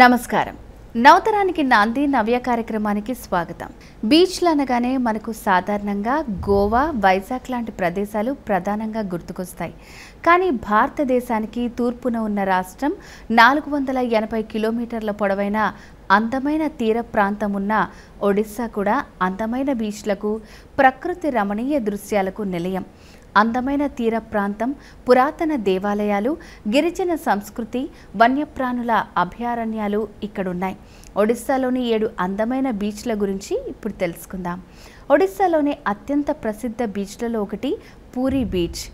నమస్కారం. నవతరానికి నాంది నవ్య కార్యక్రమానికి స్వాగతం. బీచ్లు అనగానే మనకు సాధారణంగా గోవా, వైజాగ్ లాంటి ప్రదేశాలు ప్రధానంగా గుర్తుకొస్తాయి. కానీ భారతదేశానికి తూర్పున ఉన్న రాష్ట్రం 480 కిలోమీటర్ల పొడవైన అందమైన తీర ప్రాంతం ఉన్న ఒడిస్సా కూడా అందమైన బీచ్లకు, ప్రకృతి రమణీయ దృశ్యాలకు నిలయం. అందమైన తీర ప్రాంతం, పురాతన దేవాలయాలు, గిరిజన సంస్కృతి, వన్యప్రాణుల అభయారణ్యాలు ఇక్కడున్నాయి. ఒడిస్సాలోని 7 అందమైన బీచ్ల గురించి ఇప్పుడు తెలుసుకుందాం. ఒడిస్సాలోని అత్యంత ప్రసిద్ధ బీచ్లలో ఒకటి పూరి బీచ్.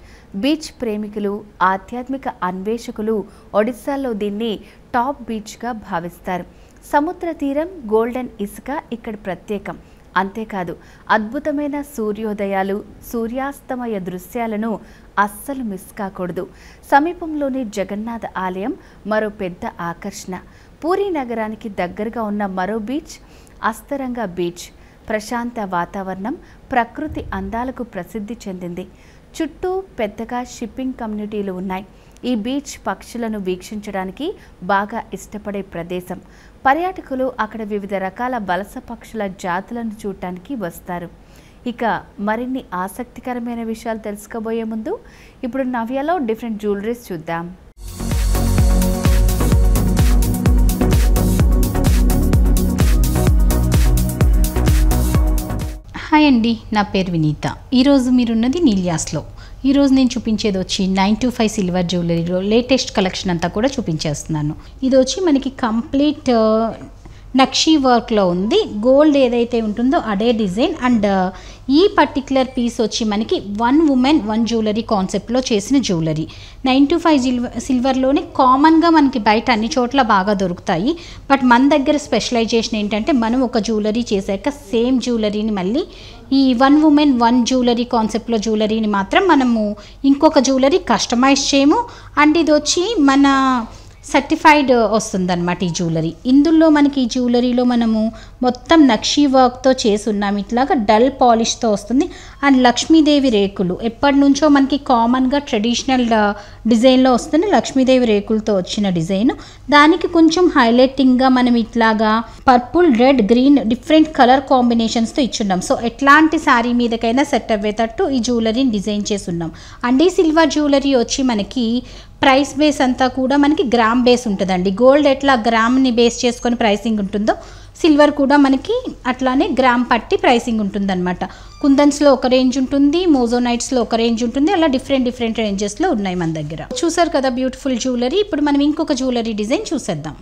బీచ్ ప్రేమికులు, ఆధ్యాత్మిక అన్వేషకులు ఒడిస్సాలో దీన్ని టాప్ బీచ్గా భావిస్తారు. సముద్ర తీరం, గోల్డెన్ ఇసుక ఇక్కడ ప్రత్యేకం. అంతేకాదు, అద్భుతమైన సూర్యోదయాలు, సూర్యాస్తమయ దృశ్యాలను అస్సలు మిస్ కాకూడదు. సమీపంలోని జగన్నాథ ఆలయం మరో పెద్ద ఆకర్షణ. పూరీ నగరానికి దగ్గరగా ఉన్న మరో బీచ్ అస్తరంగ బీచ్. ప్రశాంత వాతావరణం, ప్రకృతి అందాలకు ప్రసిద్ధి చెందింది. చుట్టూ పెద్దగా షిప్పింగ్ కమ్యూనిటీలు ఉన్నాయి. ఈ బీచ్ పక్షులను వీక్షించడానికి బాగా ఇష్టపడే ప్రదేశం. పర్యాటకులు అక్కడ వివిధ రకాల వలస పక్షుల జాతులను చూడటానికి వస్తారు. ఇక మరిన్ని ఆసక్తికరమైన విషయాలు తెలుసుకోబోయే ముందు ఇప్పుడు నవ్యలో డిఫరెంట్ జ్యువెలరీస్ చూద్దాం. హాయ్ అండి, నా పేరు వినీత. ఈరోజు మీరున్నది నీలియాస్లో. ఈరోజు నేను చూపించేది వచ్చి 925 సిల్వర్ జ్యువెలరీలో లేటెస్ట్ కలెక్షన్ అంతా కూడా చూపించేస్తున్నాను. ఇది వచ్చి మనకి కంప్లీట్ నక్షీ వర్క్లో ఉంది. గోల్డ్ ఏదైతే ఉంటుందో అదే డిజైన్. అండ్ ఈ పర్టిక్యులర్ పీస్ వచ్చి మనకి 1 ఉమెన్ 1 జ్యువెలరీ కాన్సెప్ట్లో చేసిన జ్యువెలరీ. 925 సిల్వర్లోనే కామన్గా మనకి బయట అన్ని చోట్ల బాగా దొరుకుతాయి. బట్ మన దగ్గర స్పెషలైజేషన్ ఏంటంటే మనం ఒక జ్యువెలరీ చేశాక సేమ్ జ్యువెలరీని మళ్ళీ ఈ 1 ఉమెన్ 1 జ్యువెలరీ కాన్సెప్ట్లో జ్యువెలరీని మాత్రం మనము ఇంకొక జ్యువెలరీ కస్టమైజ్ చేయము. అండ్ ఇది వచ్చి మన సర్టిఫైడ్ వస్తుందన్నమాట ఈ జ్యువెలరీ. ఇందులో మనకి ఈ జ్యువెలరీలో మనము మొత్తం నక్షీ వర్క్తో చేసి ఉన్నాం. ఇట్లాగా డల్ పాలిష్తో వస్తుంది. అండ్ లక్ష్మీదేవి రేకులు ఎప్పటి నుంచో మనకి కామన్గా ట్రెడిషనల్ డిజైన్లో వస్తుంది. లక్ష్మీదేవి రేకులతో వచ్చిన డిజైన్. దానికి కొంచెం హైలైటింగ్గా మనం ఇట్లాగా purple, red, green different colour కాంబినేషన్స్తో ఇచ్చున్నాం. సో ఎట్లాంటి శారీ మీదకైనా సెట్ అవ్వేటట్టు ఈ జ్యువెలరీని డిజైన్ చేసి ఉన్నాం. అండ్ ఈ సిల్వర్ జ్యువెలరీ వచ్చి మనకి ప్రైస్ బేస్ అంతా కూడా మనకి గ్రామ్ బేస్ ఉంటుందండి. గోల్డ్ ఎట్లా గ్రామ్ని బేస్ చేసుకొని ప్రైసింగ్ ఉంటుందో సిల్వర్ కూడా మనకి అట్లానే గ్రామ్ పట్టి ప్రైసింగ్ ఉంటుందన్నమాట. కుందన్స్లో ఒక రేంజ్ ఉంటుంది, మోజోనైట్స్లో ఒక రేంజ్ ఉంటుంది. అలా డిఫరెంట్ రేంజెస్లో ఉన్నాయి మన దగ్గర. చూసారు కదా బ్యూటిఫుల్ జ్యువెలరీ. ఇప్పుడు మనం ఇంకొక జ్యువెలరీ డిజైన్ చూసేద్దాం.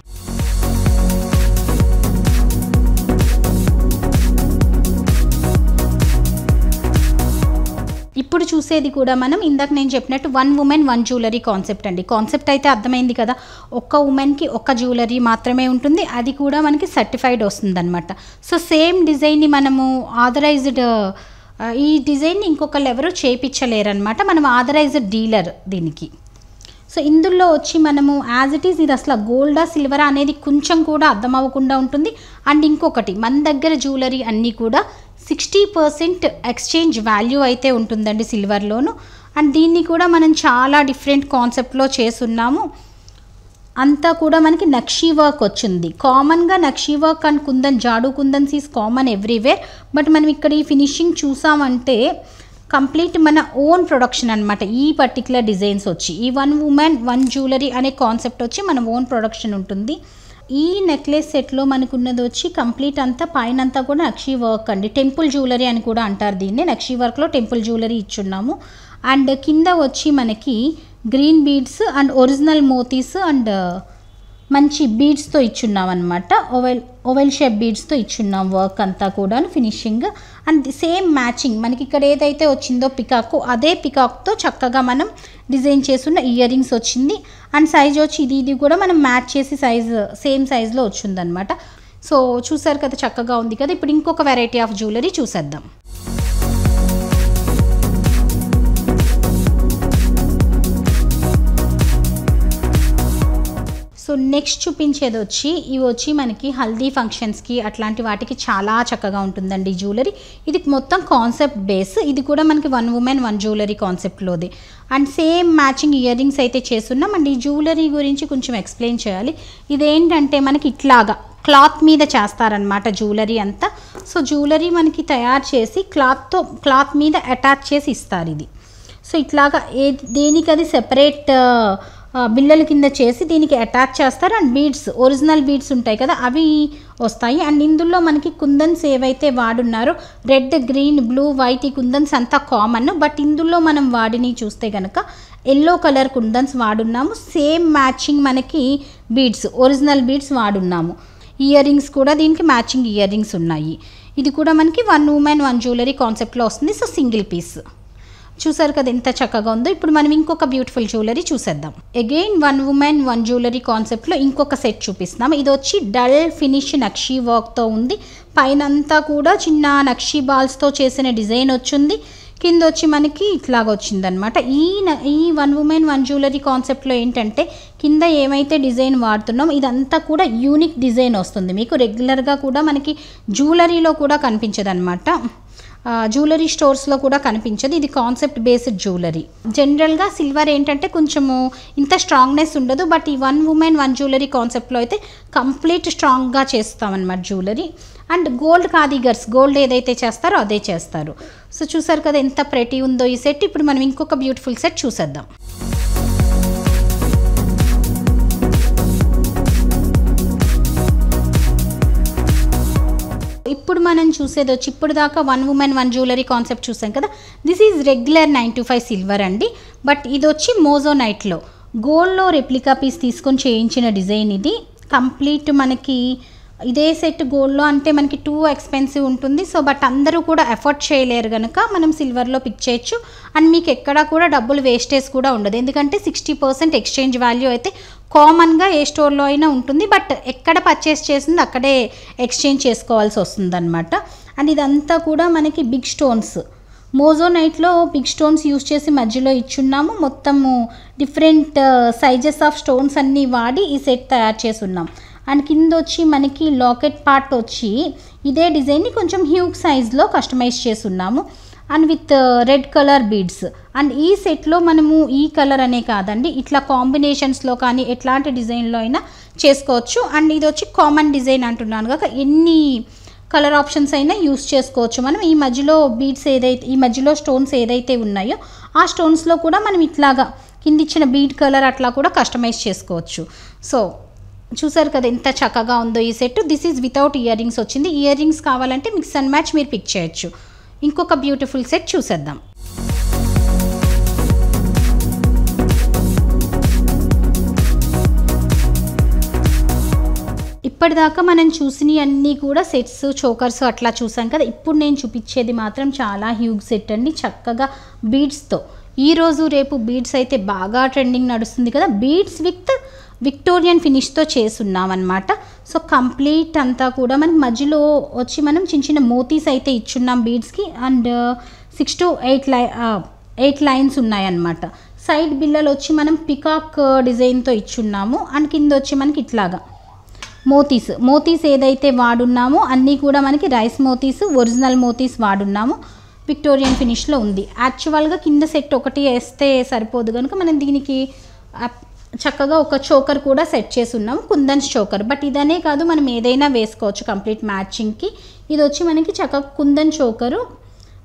ఇప్పుడు చూసేది కూడా మనం ఇందాక నేను చెప్పినట్టు 1 ఉమెన్ 1 జ్యువెలరీ కాన్సెప్ట్ అండి. కాన్సెప్ట్ అయితే అర్థమైంది కదా. ఒక్క ఉమెన్కి ఒక జ్యువెలరీ మాత్రమే ఉంటుంది. అది కూడా మనకి సర్టిఫైడ్ వస్తుందన్నమాట. సో సేమ్ డిజైన్ని మనము ఆథరైజ్డ్ ఈ డిజైన్ని ఇంకొకళ్ళు ఎవరు చేయించలేరనమాట. మనం ఆథరైజ్డ్ డీలర్ దీనికి. సో ఇందులో వచ్చి మనము యాజ్ ఇట్ ఈజ్ ఇది అసలు గోల్డా సిల్వరా అనేది కొంచెం కూడా అర్థం అవ్వకుండా ఉంటుంది. అండ్ ఇంకొకటి మన దగ్గర జ్యువెలరీ అన్నీ కూడా 60% ఎక్స్చేంజ్ వాల్యూ అయితే ఉంటుందండి సిల్వర్లోను. అండ్ దీన్ని కూడా మనం చాలా డిఫరెంట్ కాన్సెప్ట్లో చేస్తున్నాము. అంతా కూడా మనకి నక్షీ వర్క్ వచ్చింది. కామన్గా నక్షీ వర్క్ అండ్ కుందన్, జాడు kundans is common everywhere. But మనం ఇక్కడ ఈ ఫినిషింగ్ చూసామంటే కంప్లీట్ మన ఓన్ ప్రొడక్షన్ అనమాట. ఈ పర్టికులర్ డిజైన్స్ వచ్చి ఈ 1 ఉమెన్ 1 జ్యువెలరీ అనే కాన్సెప్ట్ వచ్చి మన ఓన్ ప్రొడక్షన్ ఉంటుంది. ఈ నెక్లెస్ సెట్లో మనకున్నది వచ్చి కంప్లీట్ అంతా పైన అంతా కూడా నక్షీ వర్క్ అండి. టెంపుల్ జ్యువెలరీ అని కూడా అంటారు దీన్ని. నక్షీ వర్క్లో టెంపుల్ జ్యువెలరీ ఇచ్చున్నాము. అండ్ కింద వచ్చి మనకి గ్రీన్ బీడ్స్ అండ్ ఒరిజినల్ మోతీస్ అండ్ మంచి బీడ్స్తో ఇచ్చున్నాం అనమాట. ఓవెల్ షేప్ బీడ్స్తో ఇచ్చున్నాం వర్క్ అంతా కూడా ఫినిషింగ్. అండ్ సేమ్ మ్యాచింగ్ మనకి ఇక్కడ ఏదైతే వచ్చిందో పికాక్, అదే పికాక్తో చక్కగా మనం డిజైన్ చేసున్న ఇయర్ రింగ్స్ వచ్చింది. అండ్ సైజ్ వచ్చి ఇది కూడా మనం మ్యాచ్ చేసి సేమ్ సైజ్లో వచ్చిందనమాట. సో చూసారు కదా, చక్కగా ఉంది కదా. ఇప్పుడు ఇంకొక వెరైటీ ఆఫ్ జ్యువెలరీ చూసేద్దాం. సో నెక్స్ట్ చూపించేది వచ్చి ఇవి వచ్చి మనకి హల్దీ ఫంక్షన్స్కి అట్లాంటి వాటికి చాలా చక్కగా ఉంటుందండి జ్యువెలరీ. ఇది మొత్తం కాన్సెప్ట్ బేస్. ఇది కూడా మనకి 1 ఉమెన్ 1 జ్యువెలరీ కాన్సెప్ట్లోది. And same matching ear rings అయితే చేస్తున్నాం. అండ్ ఈ జ్యువెలరీ గురించి కొంచెం ఎక్స్ప్లెయిన్ చేయాలి. ఇదేంటంటే మనకి ఇట్లాగా క్లాత్ మీద చేస్తారనమాట జ్యువెలరీ అంతా. సో జ్యువెలరీ మనకి తయారు చేసి క్లాత్ మీద అటాచ్ చేసి ఇస్తారు ఇది. సో ఇట్లాగా దేనికి అది సెపరేట్ బిళ్ళల కింద చేసి దీనికి అటాచ్ చేస్తారు. అండ్ బీడ్స్, ఒరిజినల్ బీడ్స్ ఉంటాయి కదా, అవి వస్తాయి. అండ్ ఇందులో మనకి కుందన్స్ ఏవైతే వాడున్నారో రెడ్, గ్రీన్, బ్లూ, వైట్, ఈ కుందన్స్ అంతా కామన్. బట్ ఇందులో మనం వాడిని చూస్తే కనుక ఎల్లో కలర్ కుందన్స్ వాడున్నాము. సేమ్ మ్యాచింగ్ మనకి బీడ్స్, ఒరిజినల్ బీడ్స్ వాడున్నాము. ఇయర్ రింగ్స్ కూడా దీనికి మ్యాచింగ్ ఇయర్ రింగ్స్ ఉన్నాయి. ఇది కూడా మనకి 1 ఉమెన్ 1 జ్యువెలరీ కాన్సెప్ట్లో వస్తుంది. So single piece. చూసారు కదా ఎంత చక్కగా ఉందో. ఇప్పుడు మనం ఇంకొక బ్యూటిఫుల్ జ్యువెలరీ చూసేద్దాం. అగైన్ 1 ఉమెన్ 1 జ్యువెలరీ కాన్సెప్ట్లో ఇంకొక సెట్ చూపిస్తున్నాం. ఇది వచ్చి డల్ ఫినిష్ నక్షీ వర్క్తో ఉంది. పైన అంతా కూడా చిన్న నక్షీ బాల్స్తో చేసిన డిజైన్ వచ్చింది. కింద వచ్చి మనకి ఇట్లాగా వచ్చిందనమాట. ఈ 1 ఉమెన్ 1 జ్యువెలరీ కాన్సెప్ట్లో ఏంటంటే కింద ఏమైతే డిజైన్ వాడుతున్నామో ఇదంతా కూడా యూనిక్ డిజైన్ వస్తుంది. మీకు రెగ్యులర్గా కూడా మనకి జ్యువెలరీలో కూడా కనిపించదు అనమాట. జ్యువెలరీ స్టోర్స్లో కూడా కనిపించదు. ఇది కాన్సెప్ట్ బేస్డ్ జ్యువెలరీ. జనరల్గా సిల్వర్ ఏంటంటే కొంచెము ఇంత స్ట్రాంగ్నెస్ ఉండదు. బట్ ఈ 1 ఉమెన్ 1 జ్యువెలరీ కాన్సెప్ట్లో అయితే కంప్లీట్ స్ట్రాంగ్గా చేస్తామన్నమాట జ్యువెలరీ. అండ్ గోల్డ్ కాదిగర్స్, గోల్డ్ ఏదైతే చేస్తారో అదే చేస్తారు. సో చూసారు కదా ఎంత ప్రెటీ ఉందో ఈ సెట్. ఇప్పుడు మనం ఇంకొక బ్యూటిఫుల్ సెట్ చూసేద్దాం. ఇప్పుడు మనం చూసేది వచ్చి ఇప్పుడు దాకా 1 ఉమెన్ 1 జ్యువెలరీ కాన్సెప్ట్ చూసాం కదా. దిస్ ఈజ్ రెగ్యులర్ 925 సిల్వర్ అండి. బట్ ఇది వచ్చి మోజోనైట్లో గోల్డ్లో రెప్లికా పీస్ తీసుకొని చేయించిన డిజైన్ ఇది. కంప్లీట్ మనకి ఇదే సెట్ గోల్డ్లో అంటే మనకి టూ ఎక్స్పెన్సివ్ ఉంటుంది. సో బట్ అందరూ కూడా ఎఫర్ట్ చేయలేరు కనుక మనం సిల్వర్లో పిక్ చేయొచ్చు. అండ్ మీకు ఎక్కడా కూడా డబ్బులు వేస్టేజ్ కూడా ఉండదు. ఎందుకంటే 60% ఎక్స్చేంజ్ వాల్యూ అయితే కామన్గా ఏ స్టోర్లో అయినా ఉంటుంది. బట్ ఎక్కడ పర్చేస్ చేసింది అక్కడే ఎక్స్చేంజ్ చేసుకోవాల్సి వస్తుంది అనమాట. అండ్ ఇదంతా కూడా మనకి బిగ్ స్టోన్స్, మోజోనైట్లో బిగ్ స్టోన్స్ యూస్ చేసి మధ్యలో ఇచ్చున్నాము. మొత్తము డిఫరెంట్ సైజెస్ ఆఫ్ స్టోన్స్ అన్నీ వాడి ఈ సెట్ తయారు చేసి ఉన్నాం. అండ్ కింద వచ్చి మనకి లాకెట్ పార్ట్ వచ్చి ఇదే డిజైన్ని కొంచెం హ్యూగ్ సైజ్లో కస్టమైజ్ చేసి ఉన్నాము. And with red colour beads. And ఈ సెట్లో మనము ఈ కలర్ అనే కాదండి, ఇట్లా కాంబినేషన్స్లో కానీ ఎట్లాంటి డిజైన్లో అయినా చేసుకోవచ్చు. అండ్ ఇది వచ్చి కామన్ డిజైన్ అంటున్నాను కాక ఎన్ని కలర్ ఆప్షన్స్ అయినా యూస్ చేసుకోవచ్చు మనం. ఈ మధ్యలో బీడ్స్ ఏదైతే, ఈ మధ్యలో స్టోన్స్ ఏదైతే ఉన్నాయో ఆ స్టోన్స్లో కూడా మనం ఇట్లాగా కింద ఇచ్చిన బీడ్ కలర్ అట్లా కూడా కస్టమైజ్ చేసుకోవచ్చు. సో చూసారు కదా ఎంత చక్కగా ఉందో ఈ set. This is without ear rings వచ్చింది. ఇయర్ రింగ్స్ కావాలంటే మిక్స్ అండ్ మ్యాచ్ మీరు పిక్ చేయొచ్చు. ఇంకొక బ్యూటిఫుల్ సెట్ చూసేద్దాం. ఇప్పటిదాకా మనం చూసినవి అన్నీ కూడా సెట్స్, చోకర్స్ అట్లా చూసాం కదా. ఇప్పుడు నేను చూపించేది మాత్రం చాలా హ్యూజ్ సెట్ అండి, చక్కగా బీడ్స్తో. ఈరోజు రేపు బీడ్స్ అయితే బాగా ట్రెండింగ్ నడుస్తుంది కదా. బీడ్స్ విత్ విక్టోరియన్ ఫినిష్తో చేసున్నాం అనమాట. సో కంప్లీట్ అంతా కూడా మనకి మధ్యలో వచ్చి మనం చిన్న చిన్న మోతీస్ అయితే ఇచ్చున్నాం బీడ్స్కి. అండ్ 6 to 8 లైన్స్ ఉన్నాయన్నమాట. సైడ్ బిల్లలు వచ్చి మనం పికాక్ డిజైన్తో ఇచ్చున్నాము. అండ్ కింద వచ్చి మనకి ఇట్లాగా మోతీస్ ఏదైతే వాడున్నామో అన్నీ కూడా మనకి రైస్ మోతీస్, ఒరిజినల్ మోతీస్ వాడున్నాము. విక్టోరియన్ ఫినిష్లో ఉంది. యాక్చువల్గా కింద సెట్ ఒకటి వేస్తే సరిపోదు కనుక మనం దీనికి చక్కగా ఒక చోకర్ కూడా సెట్ చేసి ఉన్నాము, కుందన్స్ చోకర్. బట్ ఇదనే కాదు, మనం ఏదైనా వేసుకోవచ్చు కంప్లీట్ మ్యాచింగ్కి. ఇది వచ్చి మనకి చక్కగా కుందన్ చోకరు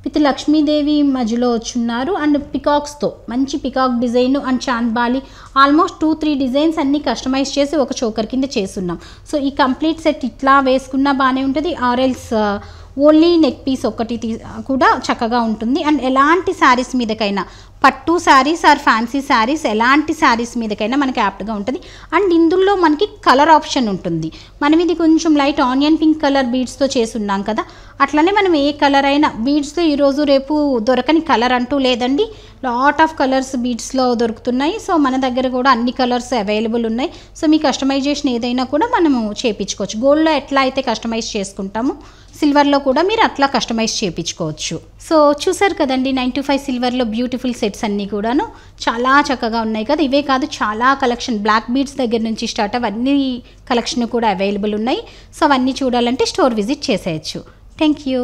విత్ లక్ష్మీదేవి మధ్యలో వచ్చున్నారు. అండ్ పికాక్స్తో మంచి peacock design and chandbali almost 2-3 designs అన్నీ కస్టమైజ్ చేసి ఒక చోకర్ కింద చేస్తున్నాం. సో ఈ కంప్లీట్ సెట్ ఇట్లా వేసుకున్నా బాగానే ఉంటుంది. ఆర్ఎల్స్ ఓన్లీ నెక్ పీస్ ఒకటి కూడా చక్కగా ఉంటుంది. అండ్ ఎలాంటి శారీస్ మీదకైనా, పట్టు శారీస్ ఆర్ ఫ్యాన్సీ శారీస్, ఎలాంటి శారీస్ మీదకైనా మనకి యాప్ట్గా ఉంటుంది. అండ్ ఇందులో మనకి కలర్ ఆప్షన్ ఉంటుంది. మనం ఇది కొంచెం లైట్ ఆనియన్ పింక్ కలర్ బీడ్స్తో చేసి ఉన్నాం కదా, అట్లనే మనం ఏ కలర్ అయినా బీడ్స్తో ఈరోజు రేపు దొరకని కలర్ అంటూ లేదండి. లాట్ ఆఫ్ కలర్స్ బీడ్స్లో దొరుకుతున్నాయి. సో మన దగ్గర కూడా అన్ని కలర్స్ అవైలబుల్ ఉన్నాయి. సో మీ కస్టమైజేషన్ ఏదైనా కూడా మనము చేయించుకోవచ్చు. గోల్డ్లో ఎట్లా అయితే కస్టమైజ్ చేసుకుంటామో సిల్వర్లో కూడా మీరు అట్లా కస్టమైజ్ చేయించుకోవచ్చు. సో చూసారు కదండి 925 సిల్వర్లో బ్యూటిఫుల్ సెట్స్ అన్నీ కూడాను చాలా చక్కగా ఉన్నాయి కదా. ఇవే కాదు చాలా కలెక్షన్ బ్లాక్ బీడ్స్ దగ్గర నుంచి స్టార్ట్ అవన్నీ కలెక్షన్ కూడా అవైలబుల్ ఉన్నాయి. సో అవన్నీ చూడాలంటే స్టోర్ విజిట్ చేసేయచ్చు. Thank you.